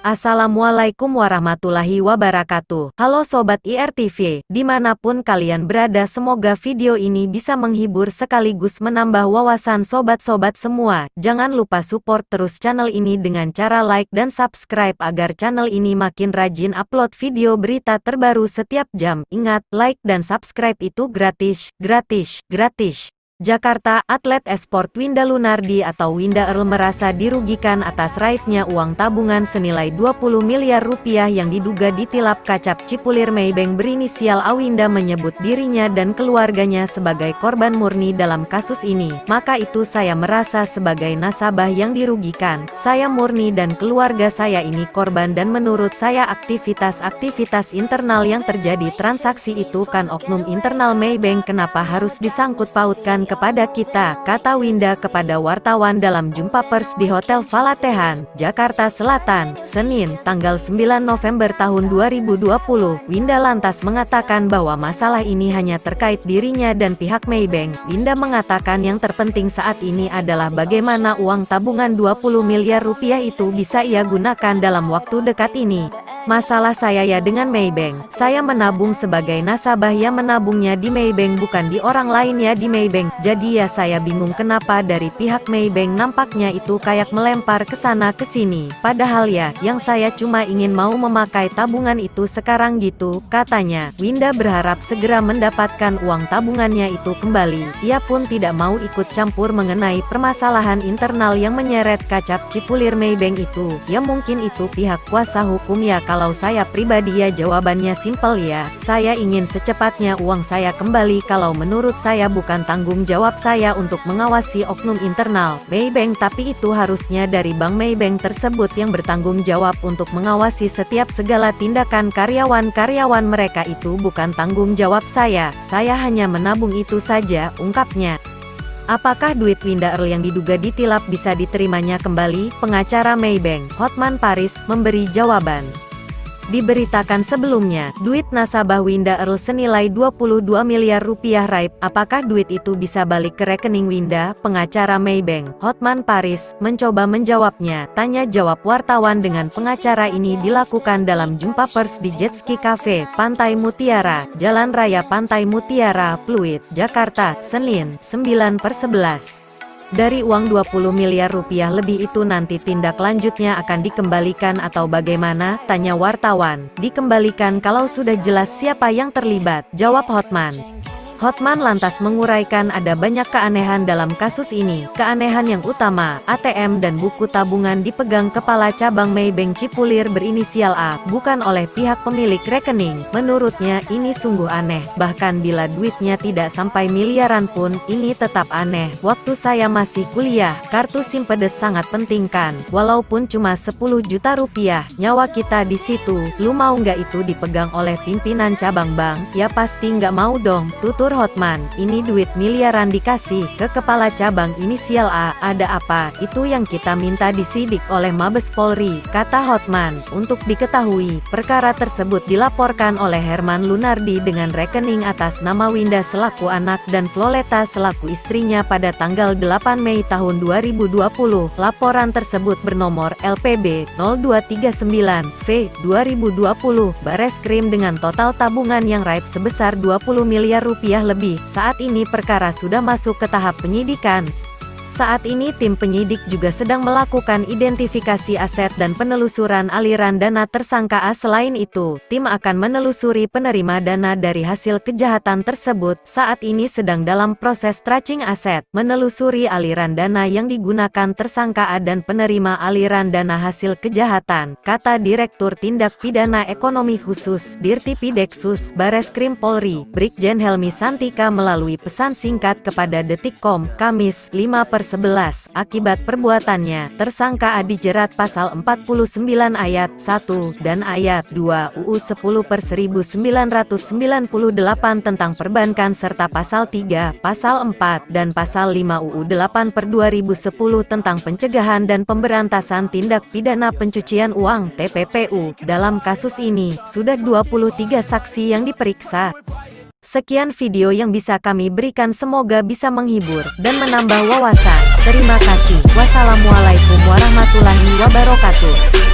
Assalamualaikum warahmatullahi wabarakatuh. Halo Sobat IRTV, dimanapun kalian berada, semoga video ini bisa menghibur sekaligus menambah wawasan sobat-sobat semua. Jangan lupa support terus channel ini dengan cara like dan subscribe agar channel ini makin rajin upload video berita terbaru setiap jam. Ingat, like dan subscribe itu gratis, gratis, gratis. Jakarta, atlet esport Winda Lunardi atau Winda Earl merasa dirugikan atas raibnya uang tabungan senilai 20 miliar rupiah yang diduga ditilap kacap Cipulir Maybank berinisial A. Winda menyebut dirinya dan keluarganya sebagai korban murni dalam kasus ini. Maka itu saya merasa sebagai nasabah yang dirugikan. Saya murni dan keluarga saya ini korban, dan menurut saya aktivitas-aktivitas internal yang terjadi, transaksi itu kan oknum internal Maybank, kenapa harus disangkut pautkan kepada kita, kata Winda kepada wartawan dalam jumpa pers di Hotel Falatehan, Jakarta Selatan, Senin, tanggal 9 November tahun 2020. Winda lantas mengatakan bahwa masalah ini hanya terkait dirinya dan pihak Maybank. Winda mengatakan yang terpenting saat ini adalah bagaimana uang tabungan 20 miliar rupiah itu bisa ia gunakan dalam waktu dekat ini. Masalah saya ya dengan Maybank. Saya menabung sebagai nasabah yang menabungnya di Maybank, bukan di orang lain ya di Maybank. Jadi ya saya bingung kenapa dari pihak Maybank nampaknya itu kayak melempar ke sana ke sini. Padahal ya, yang saya cuma ingin mau memakai tabungan itu sekarang gitu, katanya. Winda berharap segera mendapatkan uang tabungannya itu kembali. Ia pun tidak mau ikut campur mengenai permasalahan internal yang menyeret kacap Cipulir Maybank itu. Ya mungkin itu pihak kuasa hukum ya. Kalau saya pribadi ya jawabannya simpel ya. Saya ingin secepatnya uang saya kembali. Kalau menurut saya bukan tanggung jawab saya untuk mengawasi oknum internal Maybank, tapi itu harusnya dari bank Maybank tersebut yang bertanggung jawab untuk mengawasi setiap segala tindakan karyawan-karyawan mereka. Itu bukan tanggung jawab saya hanya menabung itu saja, ungkapnya. Apakah duit Winda Earl yang diduga ditilap bisa diterimanya kembali? Pengacara Maybank, Hotman Paris, memberi jawaban. Diberitakan sebelumnya, duit nasabah Winda Earl senilai 22 miliar rupiah raib. Apakah duit itu bisa balik ke rekening Winda? Pengacara Maybank, Hotman Paris, mencoba menjawabnya. Tanya jawab wartawan dengan pengacara ini dilakukan dalam jumpa pers di Jet Ski Cafe, Pantai Mutiara, Jalan Raya Pantai Mutiara, Pluit, Jakarta, Senin, 9/11. Dari uang 20 miliar rupiah lebih itu nanti tindak lanjutnya akan dikembalikan atau bagaimana? Tanya wartawan. Dikembalikan kalau sudah jelas siapa yang terlibat, jawab Hotman. Hotman lantas menguraikan ada banyak keanehan dalam kasus ini. Keanehan yang utama, ATM dan buku tabungan dipegang kepala cabang Maybank Cipulir berinisial A, bukan oleh pihak pemilik rekening. Menurutnya ini sungguh aneh. Bahkan bila duitnya tidak sampai miliaran pun, ini tetap aneh. Waktu saya masih kuliah, kartu Simpedes sangat penting kan? Walaupun cuma 10 juta rupiah, nyawa kita di situ. Lu mau nggak itu dipegang oleh pimpinan cabang bank? Ya pasti nggak mau dong, tutur Hotman. Ini duit miliaran dikasih ke kepala cabang inisial A, ada apa? Itu yang kita minta disidik oleh Mabes Polri, kata Hotman. Untuk diketahui, perkara tersebut dilaporkan oleh Herman Lunardi dengan rekening atas nama Winda selaku anak dan Floleta selaku istrinya pada tanggal 8 Mei tahun 2020. Laporan tersebut bernomor LPB 0239V 2020 Bareskrim dengan total tabungan yang raib sebesar 20 miliar rupiah lebih. Saat ini perkara sudah masuk ke tahap penyidikan. Saat ini tim penyidik juga sedang melakukan identifikasi aset dan penelusuran aliran dana tersangka A. Selain itu, tim akan menelusuri penerima dana dari hasil kejahatan tersebut. Saat ini sedang dalam proses tracing aset, menelusuri aliran dana yang digunakan tersangka A dan penerima aliran dana hasil kejahatan, kata Direktur Tindak Pidana Ekonomi Khusus Dirtipideksus Bareskrim Polri, Brigjen Helmi Santika melalui pesan singkat kepada Detikcom, Kamis 5/11. Akibat perbuatannya, tersangka A dijerat pasal 49 ayat 1 dan ayat 2 UU 10/1998 tentang perbankan serta pasal 3, pasal 4 dan pasal 5 UU 8/2010 tentang pencegahan dan pemberantasan tindak pidana pencucian uang (TPPU). Dalam kasus ini, sudah 23 saksi yang diperiksa. Sekian video yang bisa kami berikan, semoga bisa menghibur dan menambah wawasan. Terima kasih. Wassalamualaikum warahmatullahi wabarakatuh.